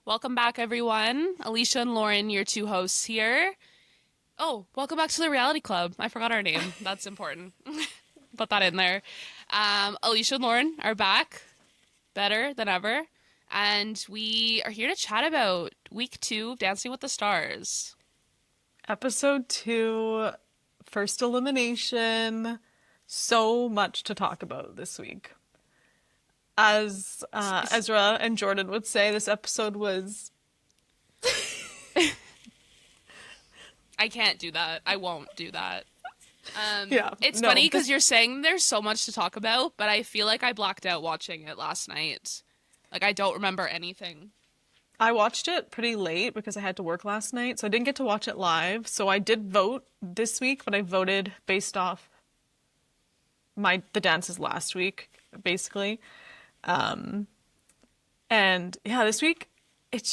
Welcome back, everyone. Alicia and Lauren, your two hosts here. Oh, welcome back to the Reality Club. I forgot our name. That's important. Put that in there. Alicia and Lauren are back, better than ever. And we are here to chat about week two of Dancing with the Stars. Episode 2, first elimination. So much to talk about this week. As Ezra and Jordan would say, this episode was. I can't do that. I won't do that. Yeah, It's no. funny because you're saying there's so much to talk about, but I feel like I blacked out watching it last night. Like, I don't remember anything. I watched it pretty late because I had to work last night, so I didn't get to watch it live. So I did vote this week, but I voted based off the dances last week, basically. And yeah, this week it's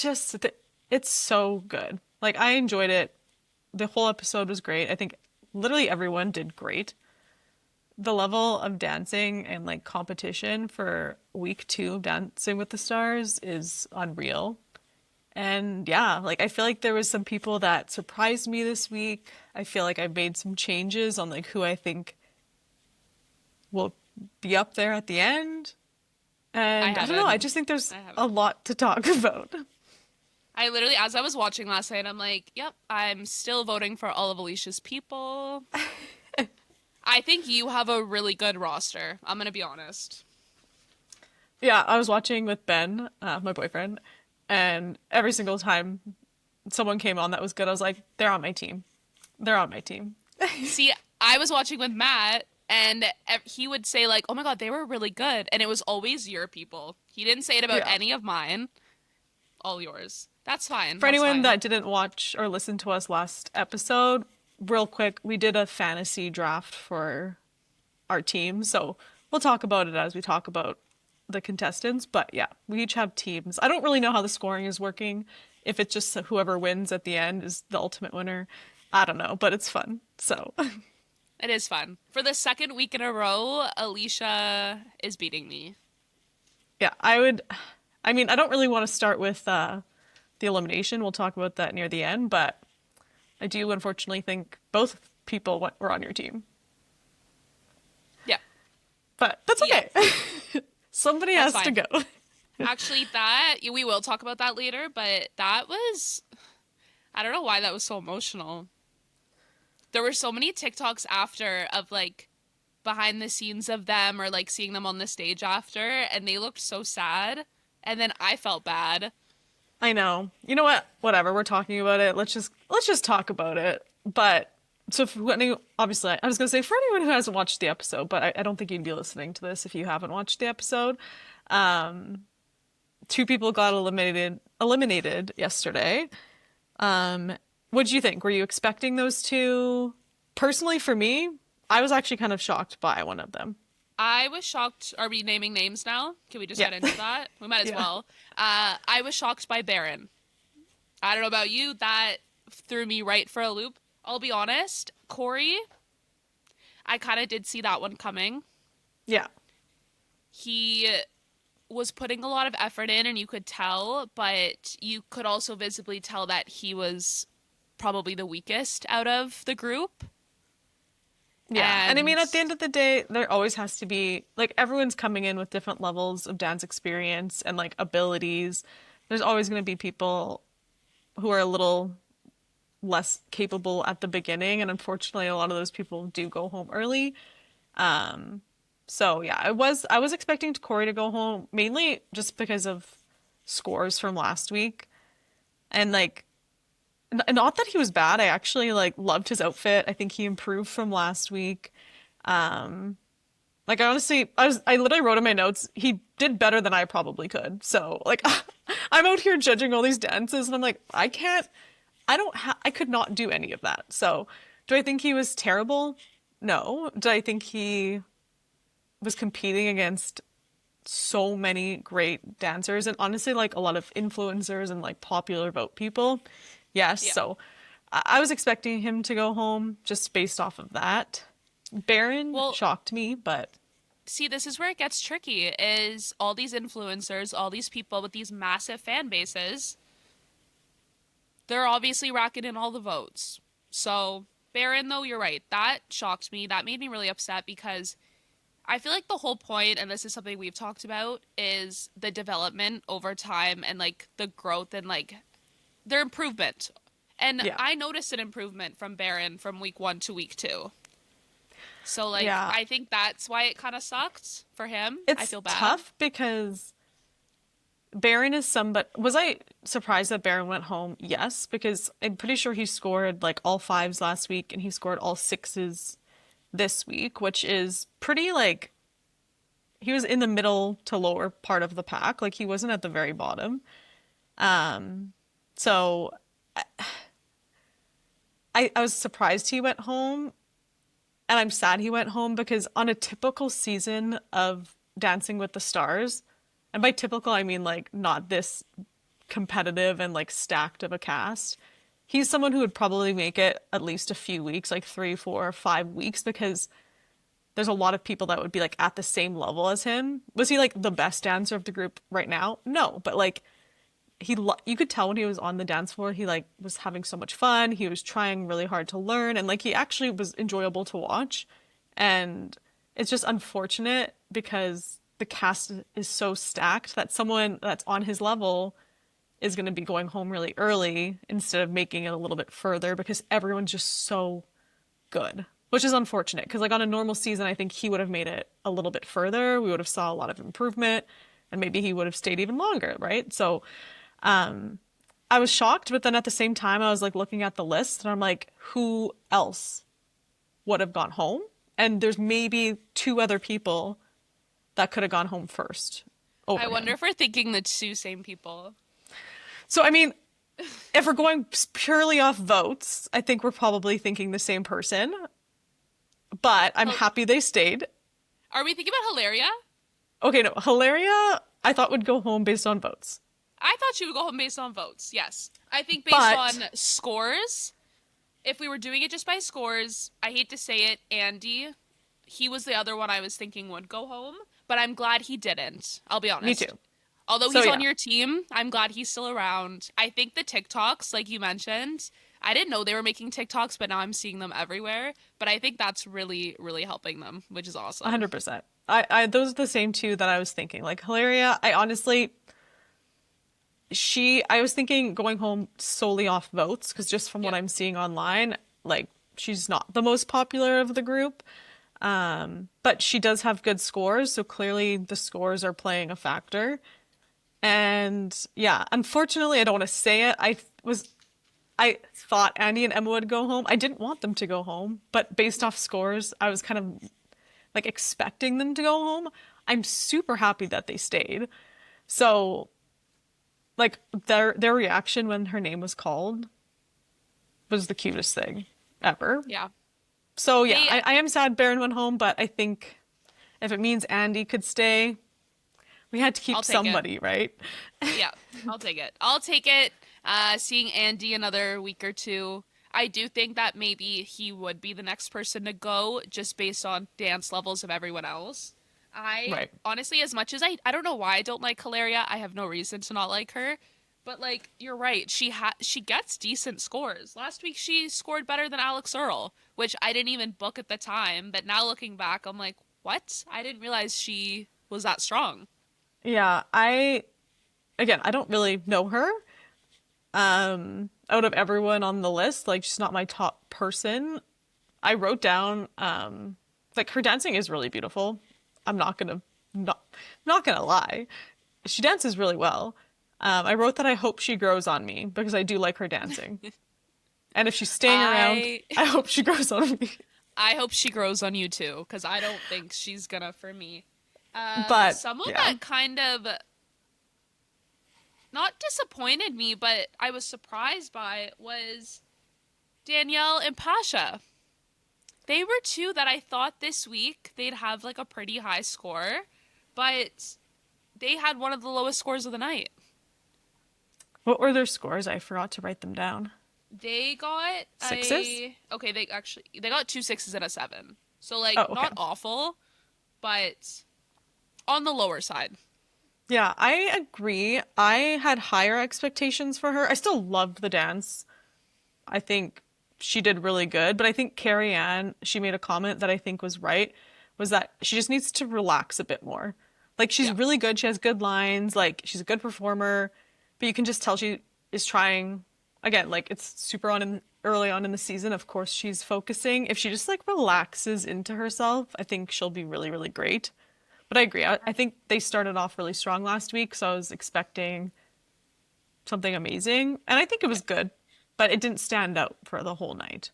so good. Like I enjoyed it. The whole episode was great. I think literally everyone did great. The level of dancing and like competition for week 2 of Dancing with the Stars is unreal. And yeah, like I feel like there was some people that surprised me this week. I feel like I've made some changes on like who I think will be up there at the end. I And I don't know, I haven't. just think there's I a haven't. lot to talk about. I literally, as I was watching last night, I'm like, yep, I'm still voting for all of Alicia's people. I think you have a really good roster. I'm gonna be honest. Yeah, I was watching with Ben, my boyfriend, and every single time someone came on that was good, I was like, they're on my team. They're on my team. See, I was watching with Matt, and he would say like, "Oh my God, they were really good," and it was always your people. He didn't say it about Yeah. any of mine. All yours. That's fine. For That's anyone fine. that didn't watch or listen to us last episode, real quick, we did a fantasy draft for our team. So we'll talk about it as we talk about the contestants. But yeah, we each have teams. I don't really know how the scoring is working. If it's just whoever wins at the end is the ultimate winner. I don't know, but it's fun. So It is fun. For the second week in a row, Alicia is beating me. yeah, I mean, I don't really want to start with the elimination. We'll talk about that near the end, but I do unfortunately think both people were on your team. Yeah. But that's Yeah. okay. Somebody That's has to fine. go. Actually, that we will talk about that later, but that was I don't know why that was so emotional. There were so many TikToks after of like behind the scenes of them or like seeing them on the stage after and they looked so sad and then I felt bad. I know. You know what? Whatever. We're talking about it. Let's just talk about it. But so for any obviously I was gonna say for anyone who hasn't watched the episode, but I don't think you'd be listening to this if you haven't watched the episode. Um, Two people got eliminated yesterday. What did you think? Were you expecting those two? Personally, for me, I was actually kind of shocked by one of them. I was shocked. Are we naming names now? Can we just Yeah. get into that? We might as Yeah. well. I was shocked by Baron. I don't know about you, that threw me right for a loop. I'll be honest, Corey, I kind of did see that one coming. Yeah. He was putting a lot of effort in, and you could tell, but you could also visibly tell that he was probably the weakest out of the group. Yeah. And I mean, And at the end of the day, there always has to be, like, everyone's coming in with different levels of dance experience and, like, abilities. There's always going to be people who are a little less capable at the beginning. And unfortunately, a lot of those people do go home early. So yeah, I was expecting Corey to go home mainly just because of scores from last week. And like, not that he was bad. I actually like loved his outfit. I think he improved from last week. Like I honestly, I literally wrote in my notes, he did better than I probably could. So like, I'm out here judging all these dances, and I'm like, I could not do any of that. So, do I think he was terrible? No. Do I think he was competing against so many great dancers and honestly like a lot of influencers and like popular vote people? Yes. yeah, So, I was expecting him to go home just based off of that. Baron well, shocked me, but see, this is where it gets tricky, is all these influencers, all these people with these massive fan bases, they're obviously racking in all the votes. So, Baron, though, you're right. That shocked me. That made me really upset because I feel like the whole point, and this is something we've talked about, is the development over time and like the growth and like their improvement. And Yeah. I noticed an improvement from Baron from week 1 to week 2. So like Yeah. I think that's why it kind of sucked for him. I It's feel bad. tough because Baron is somebody. Was I surprised that Baron went home? Yes, because I'm pretty sure he scored like all fives last week and he scored all sixes this week, which is pretty like he was in the middle to lower part of the pack. Like he wasn't at the very bottom. So I was surprised he went home and I'm sad he went home because on a typical season of Dancing with the Stars, and by typical I mean like not this competitive and like stacked of a cast, he's someone who would probably make it at least a few weeks, like 3, 4, 5 weeks, because there's a lot of people that would be like at the same level as him. Was he like the best dancer of the group right now? No, but like you could tell when he was on the dance floor he like was having so much fun. He was trying really hard to learn and like he actually was enjoyable to watch. And it's just unfortunate because the cast is so stacked that someone that's on his level is going to be going home really early instead of making it a little bit further because everyone's just so good, which is unfortunate because like on a normal season I think he would have made it a little bit further. We would have saw a lot of improvement and maybe he would have stayed even longer, right? So I was shocked, but then at the same time I was like looking at the list and I'm like, who else would have gone home? And there's maybe two other people that could have gone home first I over wonder him. if we're thinking the two same people. So I mean, if we're going purely off votes, I think we're probably thinking the same person, but I'm Hel- happy they stayed. Are we thinking about Hilaria? Okay, no, Hilaria, I thought would go home based on votes. I thought she would go home based on votes. Yes. I think based But on scores, if we were doing it just by scores, I hate to say it, Andy, he was the other one I was thinking would go home, but I'm glad he didn't. I'll be me honest. too. Although So he's on yeah, your team, I'm glad he's still around. I think the TikToks, like you mentioned, I didn't know they were making TikToks, but now I'm seeing them everywhere. But I think that's really, really helping them, which is awesome. 100%. I those are the same two that I was thinking. Like Hilaria, I honestly I was thinking going home solely off votes because just from what Yep. I'm seeing online, like she's not the most popular of the group. But she does have good scores, so clearly the scores are playing a factor. And yeah, unfortunately, I don't want to say it. I thought Andy and Emma would go home. I didn't want them to go home, but based off scores, I was kind of like expecting them to go home. I'm super happy that they stayed. So like their reaction when her name was called was the cutest thing ever. Yeah. So yeah, Hey, I am sad Baron went home, but I think if it means Andy could stay, we had to I'll keep take it. somebody, right? Yeah, I'll take it. I'll take it. Seeing Andy another week or two, I do think that maybe he would be the next person to go just based on dance levels of everyone else. I Right. honestly, as much as I don't know why I don't like Hilaria. I have no reason to not like her. But like you're right, she gets decent scores. Last week she scored better than Alex Earl, which I didn't even book at the time. But now looking back, I'm like, what? I didn't realize she was that strong. Yeah, I don't really know her. Out of everyone on the list, like she's not my top person. I wrote down like her dancing is really beautiful. I'm not gonna lie. She dances really well. I wrote that I hope she grows on me because I do like her dancing. And if she's staying around, I I hope she grows on me. I hope she grows on you too, because I don't think she's gonna for me. But Someone yeah. that kind of not disappointed me, but I was surprised by was Danielle and Pasha. They were two that I thought this week they'd have like a pretty high score, but they had one of the lowest scores of the night. What were their scores? I forgot to write them down. They got Sixes? they got two sixes and a seven. So like Oh, okay. not awful, but On the lower side. Yeah, I agree. I had higher expectations for her. I still loved the dance. I think she did really good, but I think Carrie Ann, she made a comment that I think was right, was that she just needs to relax a bit more. Like she's Yeah. really good, she has good lines, like she's a good performer, but you can just tell she is trying again, like it's super on in early on in the season, of course she's focusing. If she just like relaxes into herself, I think she'll be really, really great. But I agree. I think they started off really strong last week, so I was expecting something amazing, and I think it Yeah. was good, but it didn't stand out for the whole night.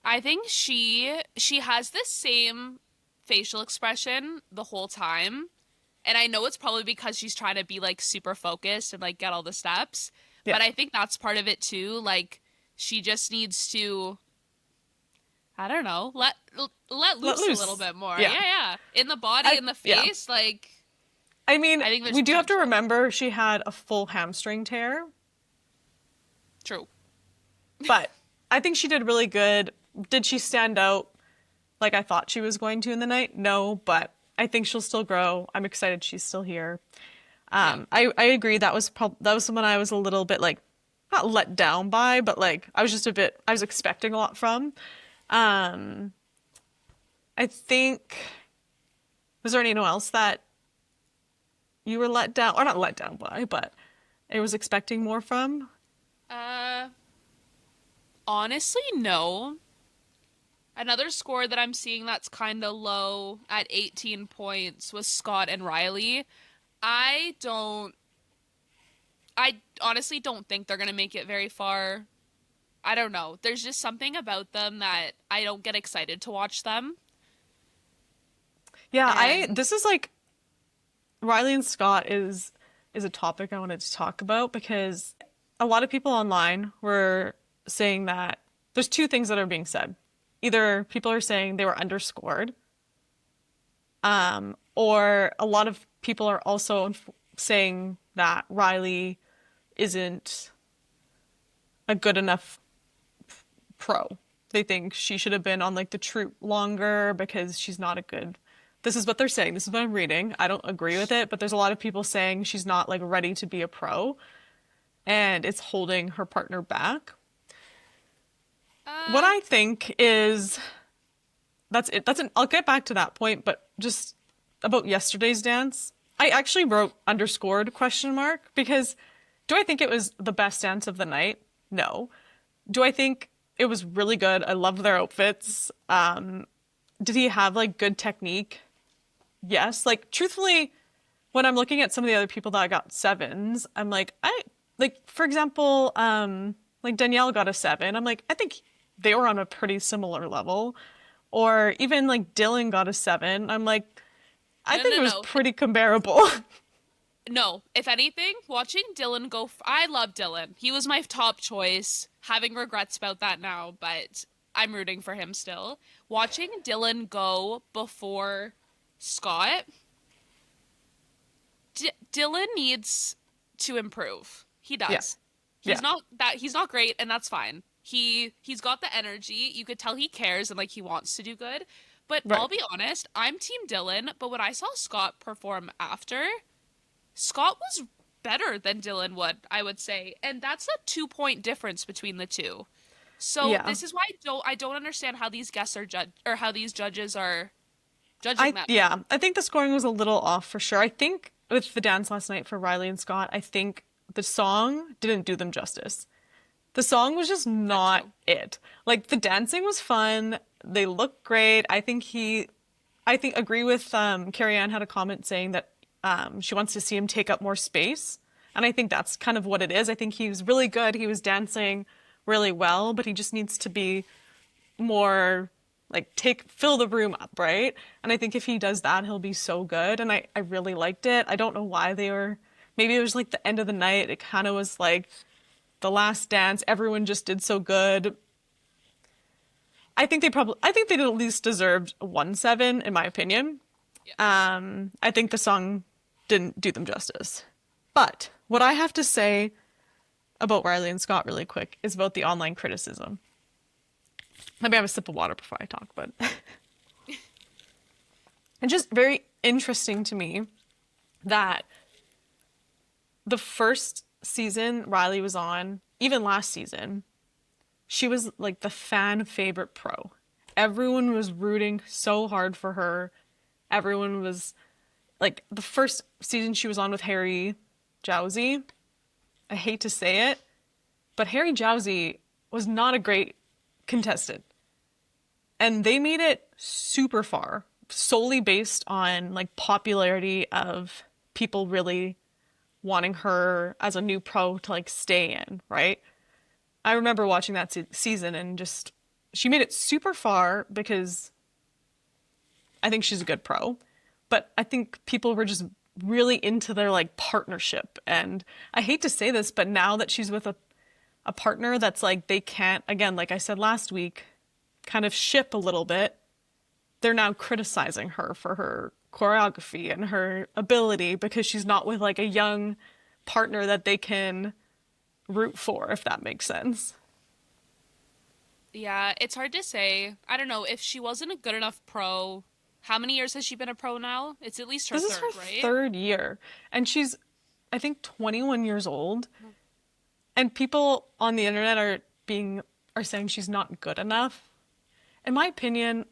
I think she has the same facial expression the whole time. And I know it's probably because she's trying to be like super focused and like get all the steps, Yeah. but I think that's part of it too. Like she just needs to, I don't know, let Let loose a little loose. bit more. Yeah. Yeah, yeah. In the body, in the Yeah. face, like I mean, I think there's we do have to potential. remember she had a full hamstring tear, True. but I think she did really good. Did she stand out like I thought she was going to in the night? No, but I think she'll still grow. I'm excited she's still here. Yeah. I agree that was someone I was a little bit like not let down by, but like I was just a bit I was expecting a lot from. Um, I think was there anyone else that you were let down or not let down by, but I was expecting more from? Uh, Honestly, no. Another score that I'm seeing that's kind of low at 18 points was Scott and Riley. I don't I honestly don't think they're gonna make it very far. I don't know. There's just something about them that I don't get excited to watch them. Yeah, I And this is like Riley and Scott is a topic I wanted to talk about because a lot of people online were saying that there's two things that are being said. Either people are saying they were underscored, or a lot of people are also saying that Riley isn't a good enough pro. They think she should have been on like the troop longer because she's not a good. This is what they're saying. This is what I'm reading. I don't agree with it, but there's a lot of people saying she's not like ready to be a pro and it's holding her partner back. What uh I think is that's it. I'll get back to that point, but just about yesterday's dance, I actually wrote underscored question mark because do I think it was the best dance of the night? No. Do I think it was really good? I loved their outfits. Did he have like good technique? Yes. Like truthfully, when I'm looking at some of the other people that got sevens, I'm like, I like for example, like Danielle got a seven. I'm like, I think they were on a pretty similar level. Or even like Dylan got a seven. I'm like, I no, think no, it was no. pretty comparable. No. If anything, watching Dylan I love Dylan. He was my top choice. Having regrets about that now, but I'm rooting for him still. Watching Dylan go before Scott, Dylan needs to improve. He Yeah. does. Yeah. He's not great and that's fine. He's got the energy. You could tell he cares and like he wants to do good. But I'll Right. be honest, I'm team Dylan, but when I saw Scott perform after, Scott was better than Dylan I would say. And that's a 2 point difference between the two. So Yeah. this is why I don't understand how these guests are judged or how these judges are judging them. I think the scoring was a little off for sure. I think with the dance last night for Riley and Scott, I think the song didn't do them justice. The song was just That not too. it. Like the dancing was fun. They looked great. I think agree with Carrie Ann had a comment saying that she wants to see him take up more space. And I think that's kind of what it is. I think he was really good. He was dancing really well, but he just needs to be more like fill the room up, right? And I think if he does that, he'll be so good. And I really liked it. I don't know why they were maybe it was like the end of the night. It kind of was like the last dance. Everyone just did so good. I think they at least deserved 1-7 in my opinion. Yeah. I think the song didn't do them justice. But what I have to say about Riley and Scott really quick is about the online criticism. Let me have a sip of water before I talk, but And just very interesting to me that the first season Riley was on, even last season, she was like the fan favorite pro. Everyone was rooting so hard for her. Everyone was like the first season she was on with Harry Jowsey. I hate to say it, but Harry Jowsey was not a great contestant. And they made it super far solely based on like popularity of people really wanting her as a new pro to like stay in, right? I remember watching that season and just she made it super far because I think she's a good pro, but I think people were just really into their like partnership. And I hate to say this, but now that she's with a partner that's like they can't, again, like I said last week, kind of ship a little bit, they're now criticizing her for her choreography and her ability because she's not with like a young partner that they can root for, if that makes sense. Yeah, it's hard to say. I don't know if she wasn't a good enough pro. How many years has she been a pro now? It's at least her This is her third, right? third year, and she's, I think, 21 years old. And people on the internet are saying she's not good enough. In my opinion,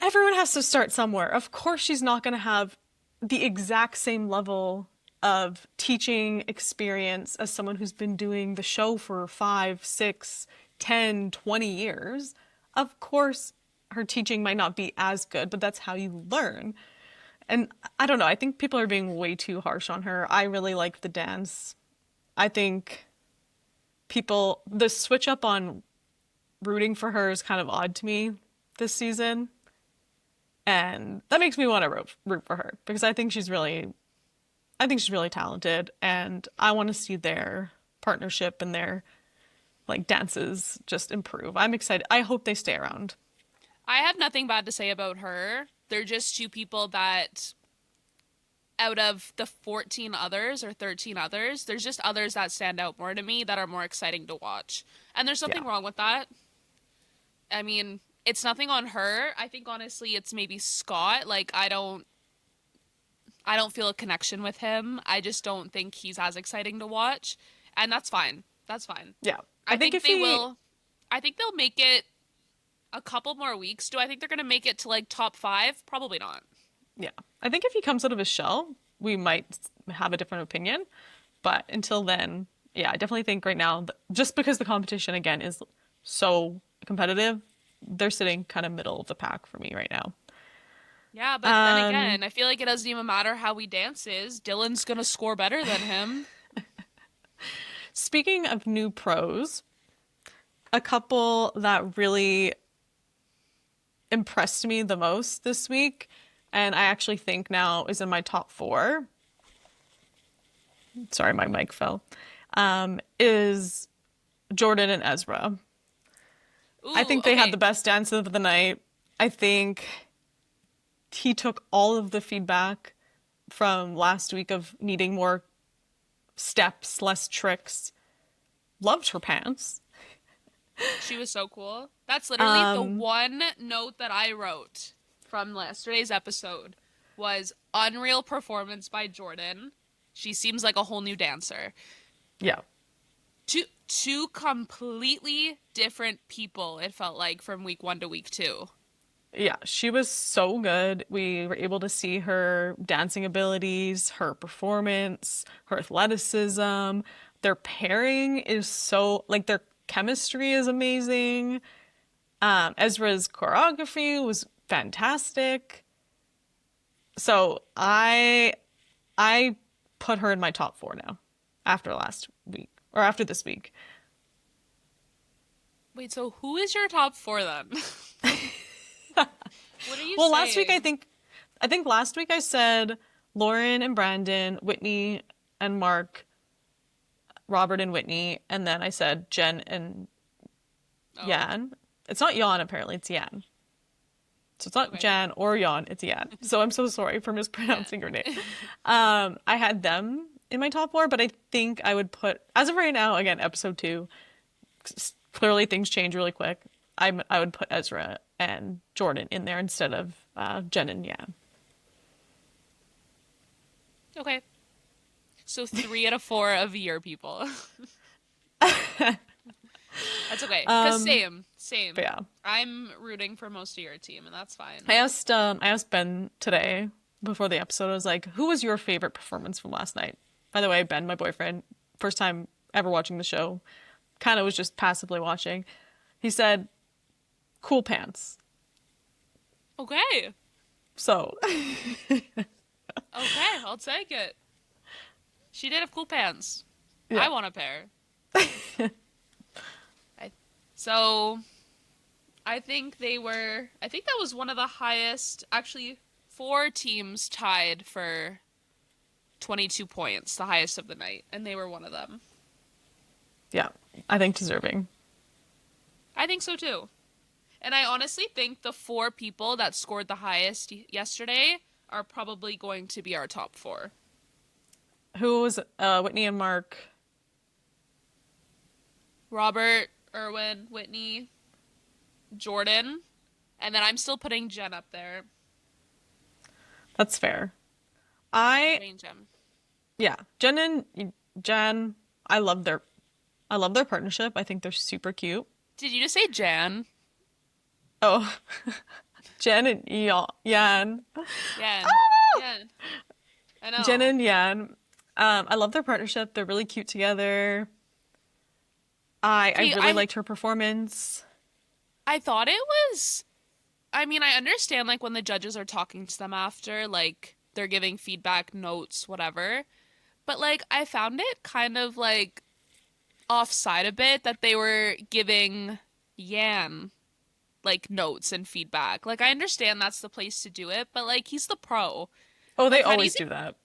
everyone has to start somewhere. Of course, she's not going to have the exact same level of teaching experience as someone who's been doing the show for 5, 6, 10, 20 years. Of course, her teaching might not be as good, but that's how you learn. And I don't know, I think people are being way too harsh on her. I really like the dance. I think the switch up on rooting for her is kind of odd to me this season. And that makes me want to root for her because I think she's really talented and I want to see their partnership and their like dances just improve. I'm excited. I hope they stay around. I have nothing bad to say about her. They're just two people that, out of the 14 others or 13 others, there's just others that stand out more to me that are more exciting to watch. And there's Yeah. nothing wrong with that. I mean, it's nothing on her. I think honestly it's maybe Scott. Like I don't feel a connection with him. I just don't think he's as exciting to watch. And that's fine. That's fine. Yeah. I I think think if they he will I think they'll make it a couple more weeks. Do I think they're going to make it to like top 5? Probably not. yeah. I think if he comes out of his shell, we might have a different opinion. But until then, yeah, I definitely think right now, just because the competition again is so competitive, they're sitting kind of middle of the pack for me right now. Yeah, but then Um, again, I feel like it doesn't even matter how he dances. Dylan's going to score better than him. Speaking of new pros, a couple that really impressed me the most this week, and I actually think now is in my top four. Sorry, my mic fell. Is Jordan and Ezra. I Ooh, think they had okay. the best dance of the night. I think he took all of the feedback from last week of needing more steps, less tricks. Loved her pants. She was so cool. That's literally the one note that I wrote from yesterday's episode was unreal performance by Jordan. She seems like a whole new dancer. Yeah. Two completely different people, it felt like, from week 1 to week 2. Yeah, she was so good. We were able to see her dancing abilities, her performance, her athleticism. Their pairing is so, like, their chemistry is amazing. Ezra's choreography was fantastic. So I put her in my top four now after last week or after this week. Wait, so who is your top 4 then? What are you Well, last week saying? I think last week I said Lauren and Brandon, Whitney and Mark, Robert and Whitney, and then I said Jen and Oh, Yan. It's not Yan apparently, it's Yan. So it's not okay. Jan or Yan, it's Yan. So I'm so sorry for Yeah. mispronouncing your name. I had them in my top four, but I think I would put, as of right now, again, episode two, clearly things change really quick. I would put Ezra and Jordan in there instead of Jen and Yan. Okay. So 3 out of 4 of your people. That's okay. Because same, But same. yeah, I'm rooting for most of your team, and that's I fine. asked Ben today before the episode. I was like, "Who was your favorite performance from last night?" By the way, Ben, my boyfriend, first time ever watching the show, kind of was just passively watching. He said, "Cool pants." Okay. So, Okay, I'll take it. She did have cool pants. yeah, I want a pair. I, so I think that was one of the highest, actually, 4 teams tied for 22 points, the highest of the night, and they were one of them. yeah, I think deserving. I think so too. And I honestly think the 4 people that scored the highest yesterday are probably going to be our top 4. Who was Whitney and Mark? Robert, Irwin, Whitney, Jordan, and then I'm still putting Jen up there. That's fair. I Putting Jen. Yeah, Jen and Jen. I love their I love their partnership. I think they're super cute. Did you just say Jan? Oh, Jen and Yan. Yan. Yan. I Jen know. and Yan. I love their partnership. They're really cute together. I See, really liked her performance. I thought it was. I mean, I understand like when the judges are talking to them after, like they're giving feedback, notes, whatever. But like I found it kind of like offside a bit that they were giving Yan like notes and feedback. Like I understand that's the place to do it, but like he's the pro. Oh, they Like how do you always think do that.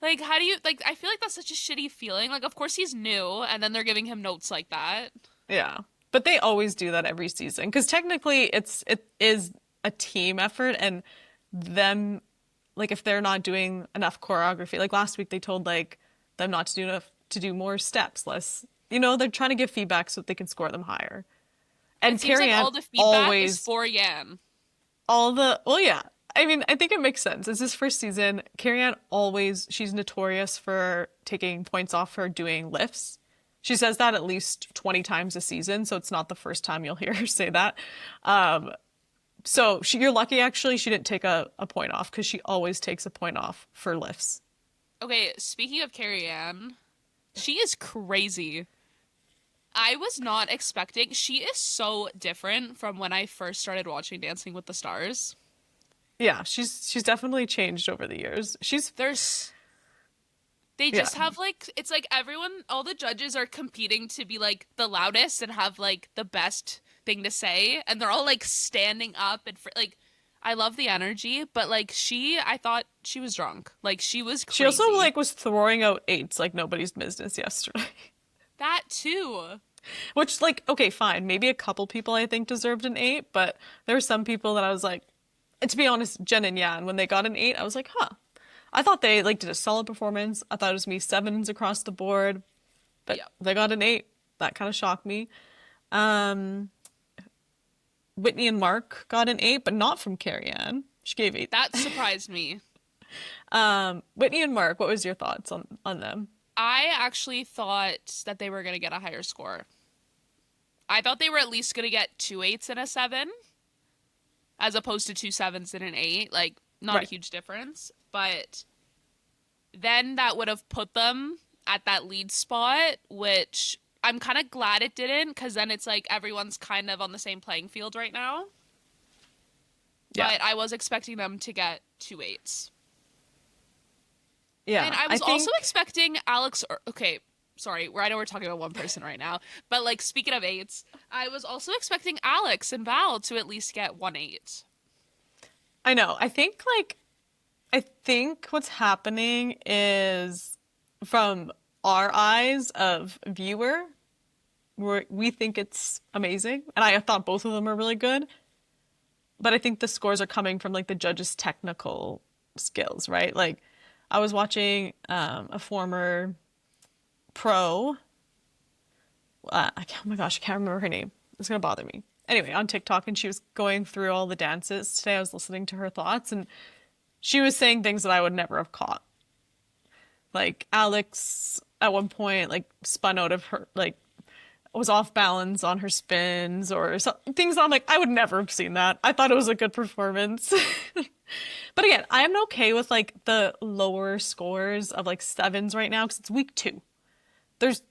like how do you like I feel like that's such a shitty feeling. Like of course he's new and then they're giving him notes like that. Yeah, but they always do that every season because technically it is a team effort and them like if they're not doing enough choreography. Like last week they told like them not to do enough to do more steps, less. They're trying to give feedback so that they can score them higher. It And seems Carrie like Ann all the feedback is always for Yan. all the well, yeah. I mean, I think it makes sense. It's his first season. Carrie Ann always she's notorious for taking points off her doing lifts. She says that at least 20 times a season, so it's not the first time you'll hear her say that. So you're lucky actually she didn't take a point off because she always takes a point off for lifts. Okay, speaking of Carrie Ann, she is crazy. I was not expecting. She is so different from when I first started watching Dancing with the Stars. Yeah, she's definitely changed over the years. There's they Yeah. just have like it's like everyone all the judges are competing to be like the loudest and have like the best thing to say and they're all like standing up and like I love the energy, but like I thought she was drunk. Like she was She also crazy. like was throwing out eights like nobody's business yesterday. That too. Which like okay, fine. Maybe a couple people I think deserved an 8, but there were some people that I was like and to be honest, Jen and Yan when they got an 8, I was like, "Huh." I thought they like did a solid performance. I thought it was me sevens across the board, but Yeah. they got an 8. That kind of shocked me. Um Whitney and Mark got an 8, but not from Carrie Ann. She gave 8. That surprised me. Whitney and Mark, what was your thoughts on them? I actually thought that they were going to get a higher score. I thought they were at least going to get 2 8s and a 7, as opposed to 2 7s and an 8. Like, not a Right. huge difference. But then that would have put them at that lead spot, which I'm kind of glad it didn't, because then it's like everyone's kind of on the same playing field right now. Yeah. But I was expecting them to get 2 8s. Yeah. And I I was think also expecting Alex. Okay, sorry, I know we're talking about one person right now, but like speaking of 8s, I was also expecting Alex and Val to at least get 1 8. I know. I think what's happening is from our eyes of viewer, we think it's amazing, and I thought both of them are really good. But I think the scores are coming from like the judges' technical skills, right? Like I was watching a former pro. Oh my gosh, I can't remember her name. It's gonna bother me. anyway, on TikTok, and she was going through all the dances today. I was listening to her thoughts, and she was saying things that I would never have caught. Like Alex at one point, like spun out of her, like was off balance on her spins or things. I'm like, I would never have seen that. I thought it was a good performance. But again, I am okay with like the lower scores of like sevens right now because it's week 2. There's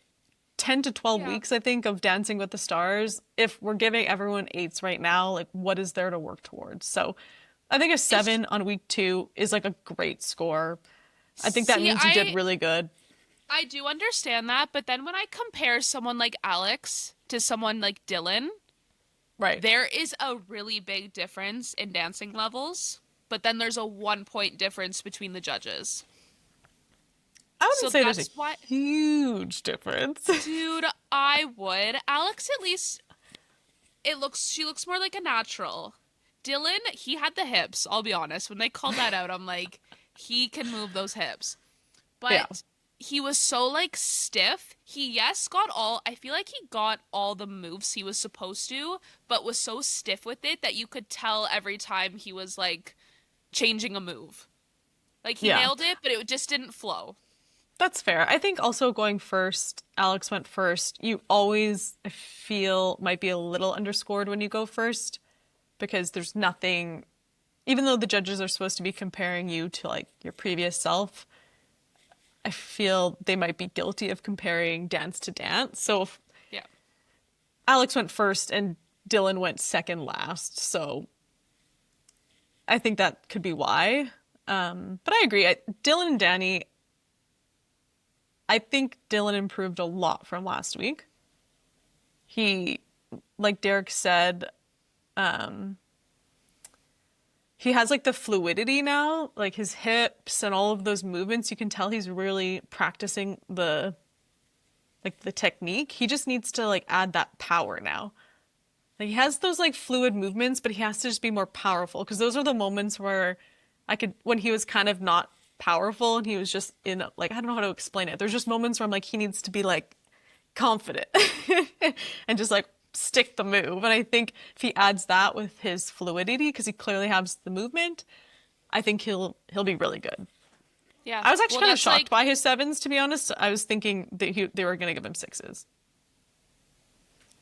10 to 12 Yeah. weeks, I think, of Dancing with the Stars. If we're giving everyone 8s right now, like what is there to work towards? So I think a It's 7 on week 2 is like a great score. I think that see, means you did really good. I do understand that, but then when I compare someone like Alex to someone like Dylan, Right. there is a really big difference in dancing levels, but then there's a 1 point difference between the judges. I So wouldn't say there's a that's why, huge difference. dude, I would. Alex at least she looks more like a natural. Dylan, he had the hips, I'll be honest. When they called that out, I'm like, he can move those hips. Yeah. But he was so like stiff. He yes got all I feel like he got all the moves he was supposed to, but was so stiff with it that you could tell every time he was like changing a move. Like he Yeah. nailed it, but it just didn't flow. That's fair. I think also going first, Alex went first. You always I feel might be a little underscored when you go first because there's nothing, even though the judges are supposed to be comparing you to like your previous self, I feel they might be guilty of comparing dance to dance. So if Yeah. Alex went first and Dylan went second last. So I think that could be why. But I agree. Dylan and Danny, I think Dylan improved a lot from last week. He, like Derek said, he has like the fluidity now, like his hips and all of those movements. You can tell he's really practicing the technique. He just needs to like add that power now. Like he has those like fluid movements, but he has to just be more powerful because those are the moments where when he was kind of not powerful and he was just in like, I don't know how to explain it. There's just moments where I'm like, he needs to be like confident and just like stick the move. And I think if he adds that with his fluidity, because he clearly has the movement, I think he'll be really good. Yeah. I was actually Well, kind of that's shocked like by his sevens, to be honest. I was thinking that they were going to give him sixes.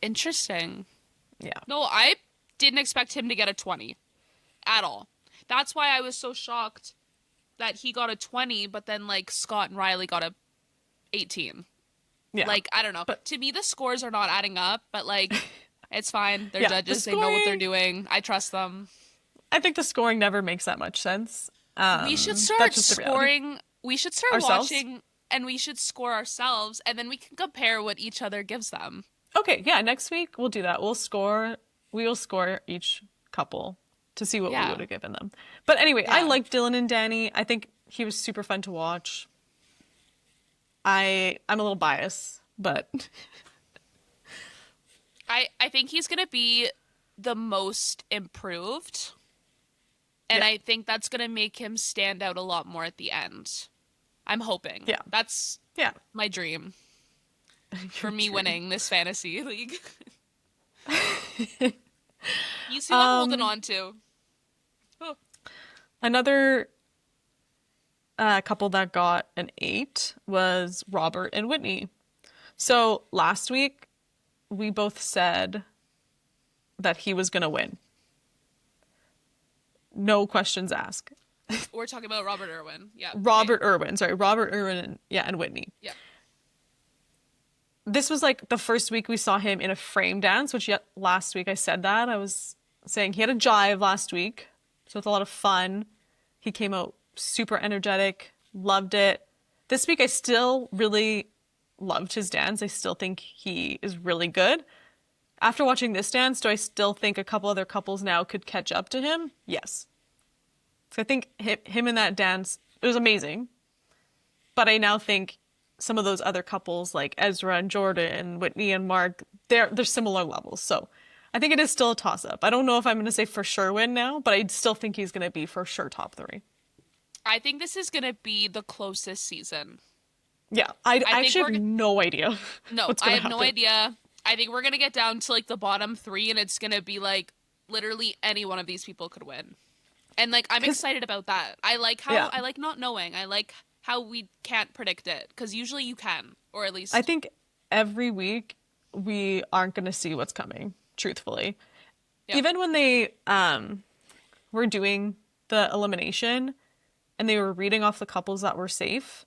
interesting. Yeah. No, I didn't expect him to get a 20 at all. That's why I was so shocked that he got a 20, but then like Scott and Riley got a 18. Yeah. Like, I don't know. But To me, the scores are not adding up, but like, it's fine. They're yeah, the judges. They know what they're scoring, doing. I trust them. I think the scoring never makes that much sense. We should That's start just the reality. scoring. We should start Ourselves? watching and we should score ourselves and then we can compare what each other gives them. Okay, yeah, next week we'll do that. We will score each couple to see what we Yeah. would have given them. But anyway, I Yeah. like Dylan and Danny. I think he was super fun to watch. I'm a little biased, but I think he's going to be the most improved. And yeah, I think that's going to make him stand out a lot more at the end. I'm hoping. yeah, That's yeah. my dream for Your me dream. winning this fantasy league. You see what I'm holding on to. Oh. Another couple that got an 8 was Robert and Whitney. So last week we both said that he was gonna win. No questions asked. We're talking about Robert Irwin. Yeah. Okay. Robert Irwin and Whitney. Yeah. This was like the first week we saw him in a frame dance, which yet last week I said that. I was saying he had a jive last week, so it's a lot of fun. He came out super energetic, loved it. This week I still really loved his dance. I still think he is really good. After watching this dance, do I still think a couple other couples now could catch up to him? Yes. So I think him in that dance, it was amazing. But I now think some of those other couples like Ezra and Jordan, Whitney and Mark, they're similar levels. So I think it is still a toss-up. I don't know if I'm going to say for sure win now, but I still think he's going to be for sure top 3. I think this is going to be the closest season. Yeah, I I think actually we're have no idea No, what's I going to have happen. no idea. I think we're gonna get down to like the bottom three, and it's gonna be like literally any one of these people could win. And like I'm Because, excited about that. yeah, I like not knowing. I like how we can't predict it because usually you can, or at I least think every week we aren't going to see what's coming, truthfully. yep. Even when they were doing the elimination and they were reading off the couples that were safe,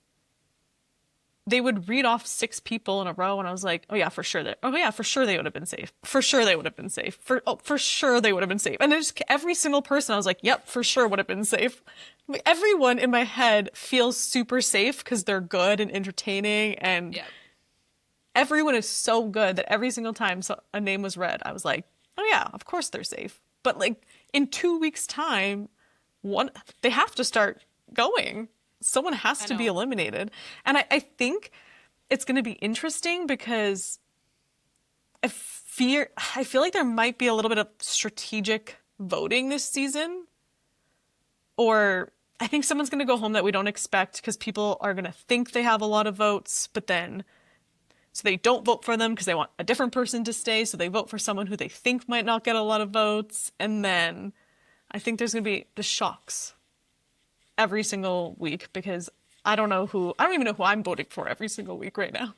they would read off six people in a row, and I was like, "Oh yeah, for sure that. Oh yeah, for sure they would have been safe. For sure they would have been safe. For sure they would have been safe." And it's every single person, I was like, "Yep, for sure would have been safe." Like, everyone in my head feels super safe because they're good and entertaining, and Yep. everyone is so good that every single time a name was read, I was like, "Oh yeah, of course they're safe." But like in 2 weeks' time, one they have to start going. Someone has I to be know. eliminated. And I think it's going to be interesting because I feel like there might be a little bit of strategic voting this season. Or I think someone's going to go home that we don't expect because people are going to think they have a lot of votes, but then so they don't vote for them because they want a different person to stay, so they vote for someone who they think might not get a lot of votes. And then I think there's going to be the shocks every single week because I don't even know who I'm voting for every single week right now.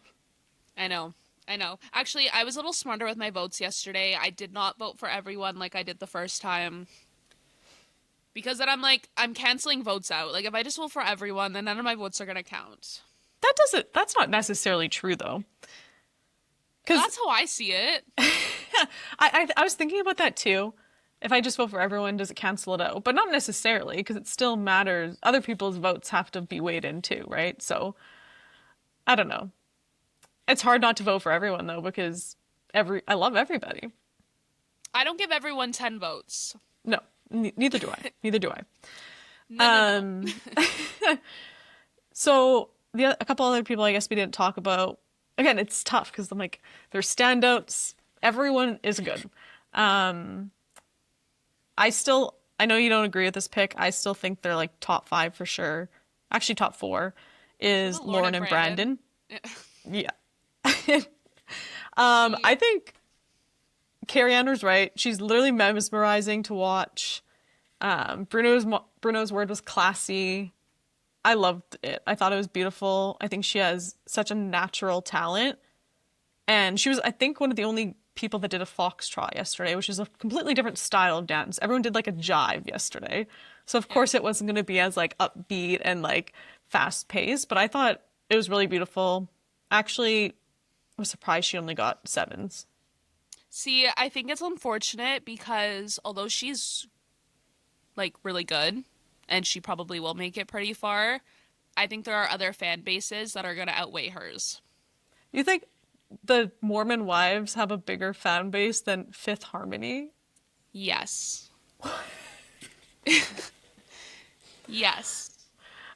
I know. I know. Actually, I was a little smarter with my votes yesterday. I did not vote for everyone like I did the first time. Because then I'm like, I'm canceling votes out. Like, if I just vote for everyone, then none of my votes are going to count. That's not necessarily true though. Because That's how I see it. I was thinking about that too. If I just vote for everyone, does it cancel it out? But not necessarily, because it still matters. Other people's votes have to be weighed in too, right? So I don't know. It's hard not to vote for everyone though, because I love everybody. I don't give everyone 10 votes. No, neither do I. Neither do I. No, no, no. Um, so a couple other people I guess we didn't talk about. Again, it's tough because I'm like, they're standouts. Everyone is good. Um, I know you don't agree with this pick. I still think they're like top five for sure. Actually, top four What is about Lauren Lauren and and Brandon? Brandon. Yeah. See, I think Carrie Ann right. She's literally mesmerizing to watch. Bruno's word was classy. I loved it. I thought it was beautiful. I think she has such a natural talent. And she was, I think, one of the only people that did a foxtrot yesterday, which is a completely different style of dance. Everyone did like a jive yesterday. So of yeah. course it wasn't going to be as like upbeat and like fast paced, but I thought it was really beautiful. Actually, I was surprised she only got sevens. See, I think it's unfortunate because although she's like really good and she probably will make it pretty far, I think there are other fan bases that are going to outweigh hers. You think the Mormon wives have a bigger fan base than Fifth Harmony? Yes. Yes.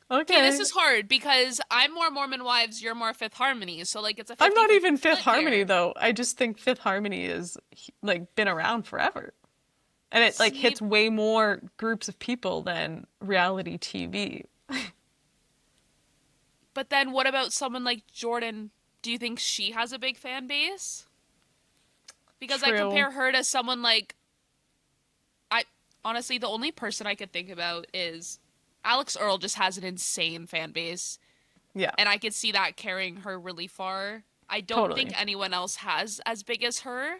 Okay, this Okay. is hard because I'm more Mormon Wives, you're more Fifth Harmony. So like it's a I'm not even 50-50 Fifth split Harmony here. though. I just think Fifth Harmony is like been around forever. And it like See, hits way more groups of people than reality TV. but then what about someone like Jordan? Do you think she has a big fan base? Because I True. compare her to someone like I honestly the only person I could think about is Alex Earl just has an insane fan base Yeah, and I could see that carrying her really far. I don't think totally. anyone else has as big as her.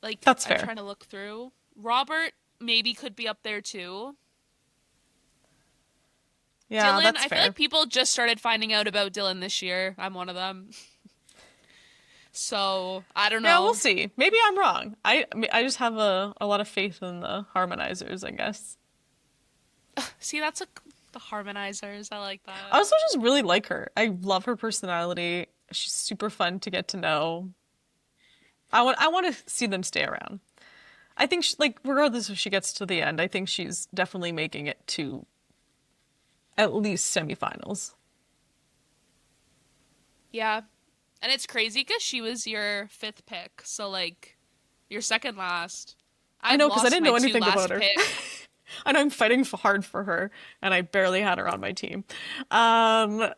Like That's I'm fair. trying to look through. Robert maybe could be up there too. Yeah, Dylan, that's I feel like fair. people just started finding out about Dylan this year. I'm one of them. So, I don't Yeah, we'll know. see. Maybe I'm wrong. I just have a lot of faith in the harmonizers, I guess. See, the harmonizers. I like I that. also just really like her. I love her personality. She's super fun to get to know. I want to see them stay around. I think like regardless if she gets to the end, I think she's definitely making it to at least semifinals. Yeah. And it's crazy because she was your fifth pick. So, like, your second last. I I've know because I lost didn't my know two anything about last her. picks. I know I'm fighting hard for her, and I barely had her on my team. Um,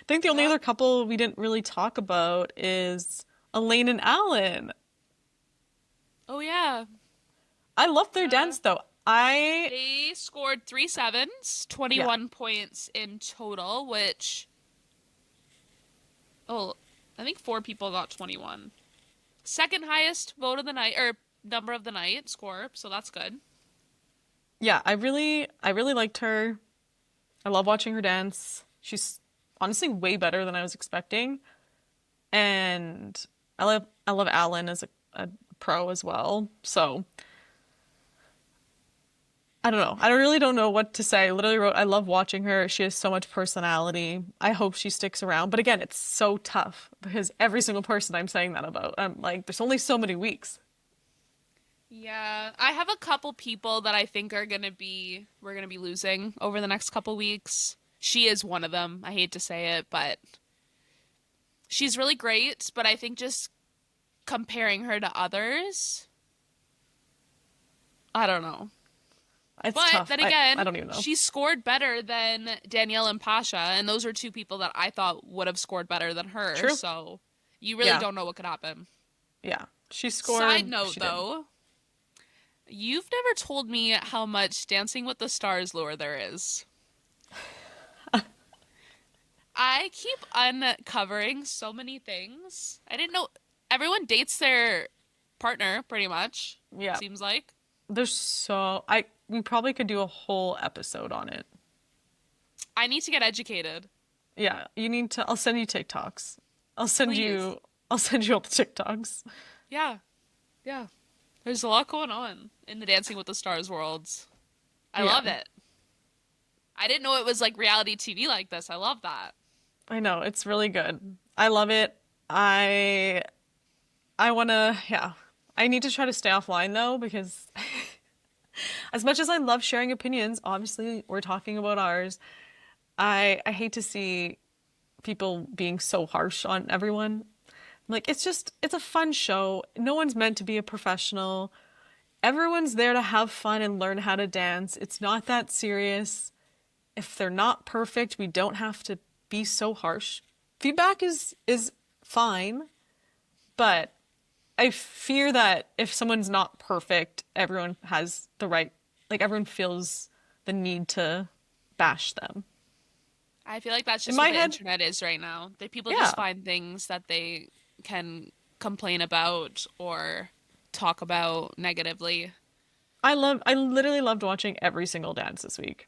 think the only Yeah. other couple we didn't really talk about is Elaine and Alan. Oh yeah. I love their Yeah. dance though. I They scored three sevens, yeah. 21 points in total, which oh, I think four people got 21. Second highest vote of the night or number of the night score, so that's good. Yeah, I really liked her. I love watching her dance. She's honestly way better than I was expecting. And I love Alan as a pro as well. So I don't know. I really don't know what to say. I literally wrote, I love watching her. She has so much personality. I hope she sticks around. But again, it's so tough because every single person I'm saying that about, I'm like, there's only so many weeks. Yeah, I have a couple people that I think we're gonna be losing over the next couple weeks. She is one of them. I hate to say it, but she's really great, but I think just comparing her to others, I don't know. It's But tough. then I again, don't even know. she scored better than Danielle and Pasha, and those are two people that I thought would have scored better than her, True. so you really Yeah. don't know what could happen. Yeah. She Side scored. note She did. though, you've never told me how much Dancing with the Stars lore there is. I keep uncovering so many things. I didn't know everyone dates their partner pretty much, Yeah. seems like. There's so I we probably could do a whole episode on it. I need to get educated. Yeah, you need to I'll send you TikToks. Please. I'll send you all the TikToks. Yeah. Yeah. There's a lot going on in the Dancing with the Stars worlds. I Yeah. love it. I didn't know it was like reality TV like this. I love that. I know, it's really good. I love it. I I wanna yeah. I need to try to stay offline though because as much as I love sharing opinions, obviously we're talking about ours. I hate to see people being so harsh on everyone. Like it's a fun show. No one's meant to be a professional. Everyone's there to have fun and learn how to dance. It's not that serious. If they're not perfect, we don't have to be so harsh. Feedback is fine, but I fear that if someone's not perfect, everyone has the right like everyone feels the need to bash them. I feel like that's In just what my the head, internet is right now. That people just yeah. find things that they can complain about or talk about negatively. I literally loved watching every single dance this week.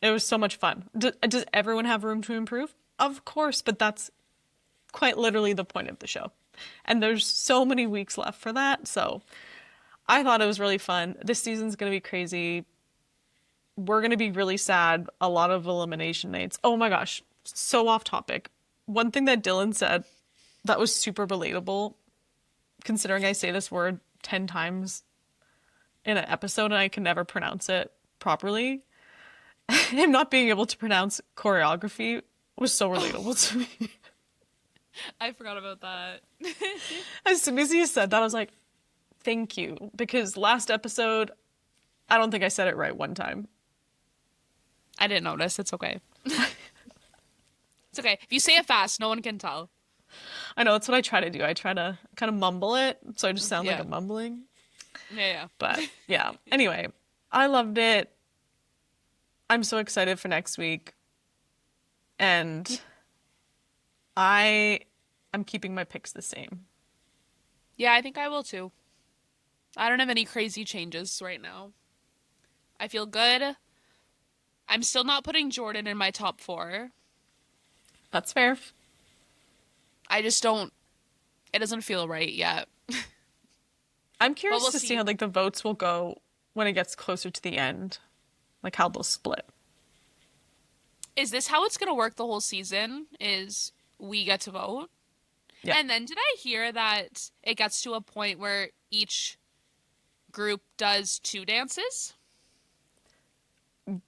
It was so much fun. Does everyone have room to improve? Of course, but that's quite literally the point of the show. And there's so many weeks left for that, so I thought it was really fun. This season's gonna be crazy. We're gonna be really sad. A lot of elimination nights. Oh my gosh, so off topic. One thing that Dylan said that was super relatable, considering I say this word 10 times in an episode and I can never pronounce it properly. Him not being able to pronounce choreography was so relatable to me. I forgot about that. As soon as he said that, I was like, thank you. Because last episode, I don't think I said it right one time. I didn't notice. It's okay. It's okay. If you say it fast, no one can tell. I know, that's what I try to do. I try to kind of mumble it, so I just sound like Yeah. I'm mumbling. Yeah, But yeah, anyway, I loved it. I'm so excited for next week. And I am keeping my picks the same. yeah, I think I will too. I don't have any crazy changes right now. I feel good. I'm still not putting Jordan in my top four. That's fair. I just don't, it doesn't feel right yet. I'm But curious we'll to see see. how like the votes will go when it gets closer to the end. Like how they'll split. Is this how it's gonna work the whole season? Is we get to vote? Yeah. And then did I hear that it gets to a point where each group does two dances?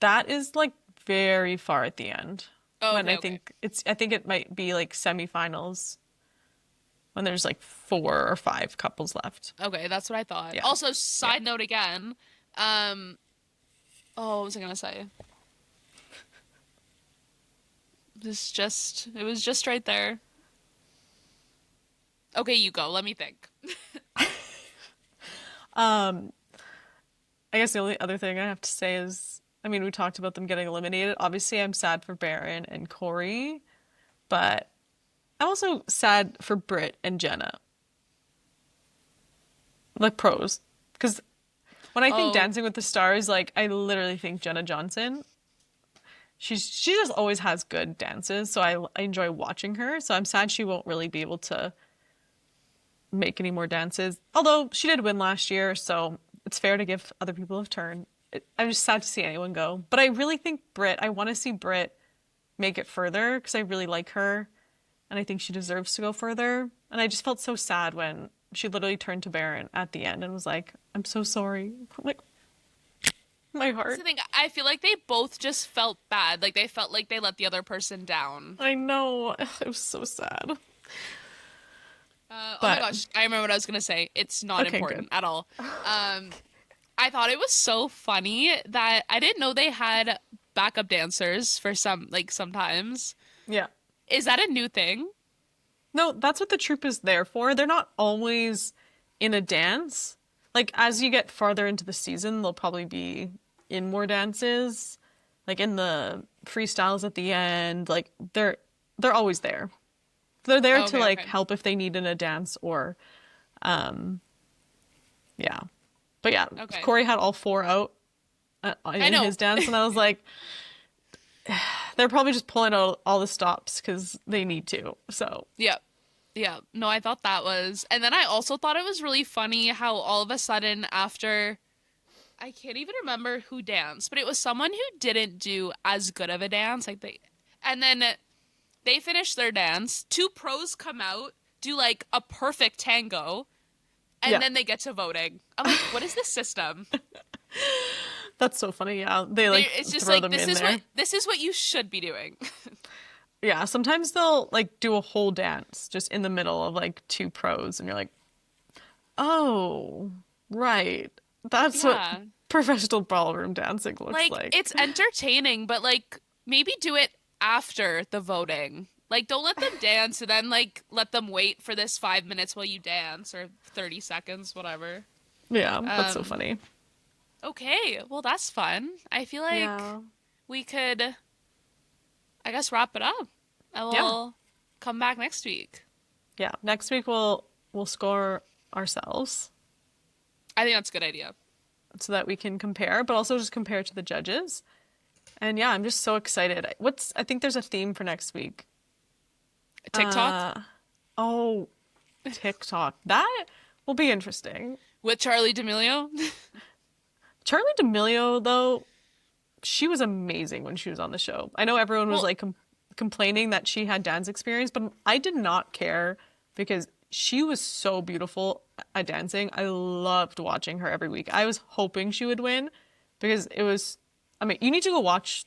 That is like very far at the end. Oh, When okay, okay. I think it might be like semifinals when there's like 4 or 5 couples left. Okay, that's what I thought. Yeah. Also, Yeah. side note again, um, oh, what was I gonna say? It was just right there. Okay, you go. Let me think. Um, I guess the only other thing I have to say is, I mean, we talked about them getting eliminated. Obviously, I'm sad for Baron and Corey, but I'm also sad for Britt and Jenna, like pros. Because when I think Oh, Dancing with the Stars, like I literally think Jenna Johnson. She just always has good dances, so I enjoy watching her. So I'm sad she won't really be able to make any more dances. Although she did win last year, so it's fair to give other people a turn. I'm just sad to see anyone go. But I really think Britt, I want to see Britt make it further because I really like her and I think she deserves to go further. And I just felt so sad when she literally turned to Baron at the end and was like, I'm so sorry. I'm like, my that's heart. the thing. I feel like they both just felt bad. Like they felt like they let the other person down. I know. It was so sad. Oh my But gosh, I remember what I was gonna say. It's not okay, good. important at all. Um, I thought it was so funny that I didn't know they had backup dancers for sometimes. Yeah. Is that a new thing? No, that's what the troupe is there for. They're not always in a dance. Like as you get farther into the season, they'll probably be in more dances, like in the freestyles at the end. Like they're always there. They're there Oh, to okay, like okay. help if they need in a dance or yeah. But yeah, Okay. Corey had all four out I in know. his dance, and I was like, they're probably just pulling out all the stops because they need to. So Yeah. Yeah. No, I thought that was. And then I also thought it was really funny how all of a sudden after I can't even remember who danced, but it was someone who didn't do as good of a dance. And then they finish their dance. Two pros come out, do like a perfect tango, and yeah, then they get to voting. I'm like, what is this system? that's so funny. Yeah, they like It's just throw like them in there. this is what you should be doing. Yeah, sometimes they'll like do a whole dance just in the middle of like two pros, and you're like, oh, right. That's what Yeah. professional ballroom dancing looks Like like. it's entertaining, but like maybe do it after the voting. Like don't let them dance and then like let them wait for this 5 minutes while you dance or 30 seconds, whatever. Yeah, that's so Um, funny. okay, well that's fun. I feel like Yeah. we could, I guess, wrap it up. I Yeah. will come back next week. Yeah. Next week we'll score ourselves I think that's a good idea. so that we can compare, but also just compare to the judges. And yeah, I'm just so excited. I think there's a theme for next week. TikTok Oh, TikTok. That will be interesting. with Charlie D'Amelio. Charlie D'Amelio, though, she was amazing when she was on the show. I know everyone was Well, like complaining that she had dance experience, but I did not care because she was so beautiful at dancing. I loved watching her every week. I was hoping she would win because it was, I mean, you need to go watch.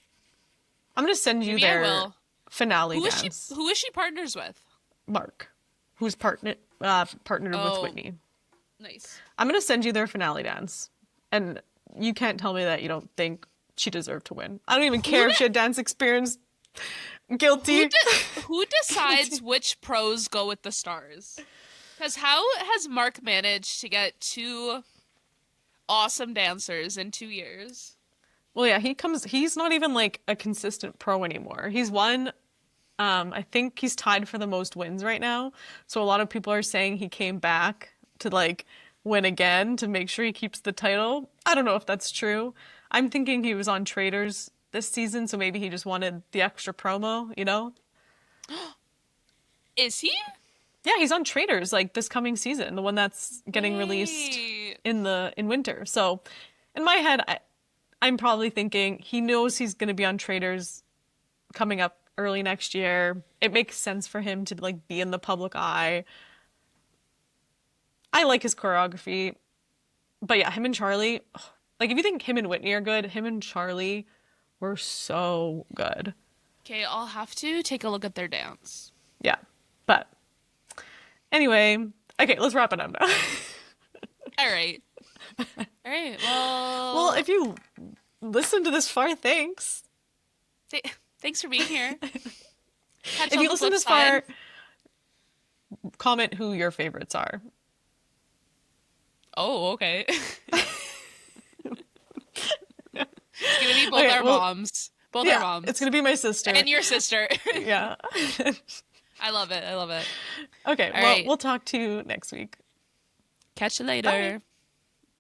I'm going to send you maybe I their will. finale Who is she? dance. Who is she partners with? Mark, who's partnered with Oh, Whitney. nice. I'm going to send you their finale dance. And you can't tell me that you don't think she deserved to win. I don't even Who care if she had dance experience. Guilty. who decides which pros go with the stars? Because how has Mark managed to get two awesome dancers in 2 years? Well, yeah, he's not even like a consistent pro anymore. He's won, I think he's tied for the most wins right now. So a lot of people are saying he came back to like win again to make sure he keeps the title. I don't know if that's true. I'm thinking he was on Traders this season, so maybe he just wanted the extra promo, you know? Is he? Yeah, he's on Traders like this coming season, the one that's getting released Wait. in winter. So, in my head, I'm probably thinking he knows he's going to be on Traders coming up early next year. It makes sense for him to like be in the public eye. I like his choreography, but yeah, him and Charlie, like if you think him and Whitney are good, him and Charlie were so good. Okay, I'll have to take a look at their dance. Yeah, but anyway, okay, let's wrap it up now. All right. All right. Well, Well, if you listen to this far, thanks. thanks for being here. Catch If on you the listen flip this side. far, comment who your favorites are. Oh, okay. It's gonna be both Okay, our well, moms. Both our yeah, it's moms. gonna be my sister. And your sister. Yeah. I love it. I love it. Okay, All well, right. we'll talk to you next week. Catch you Bye. later.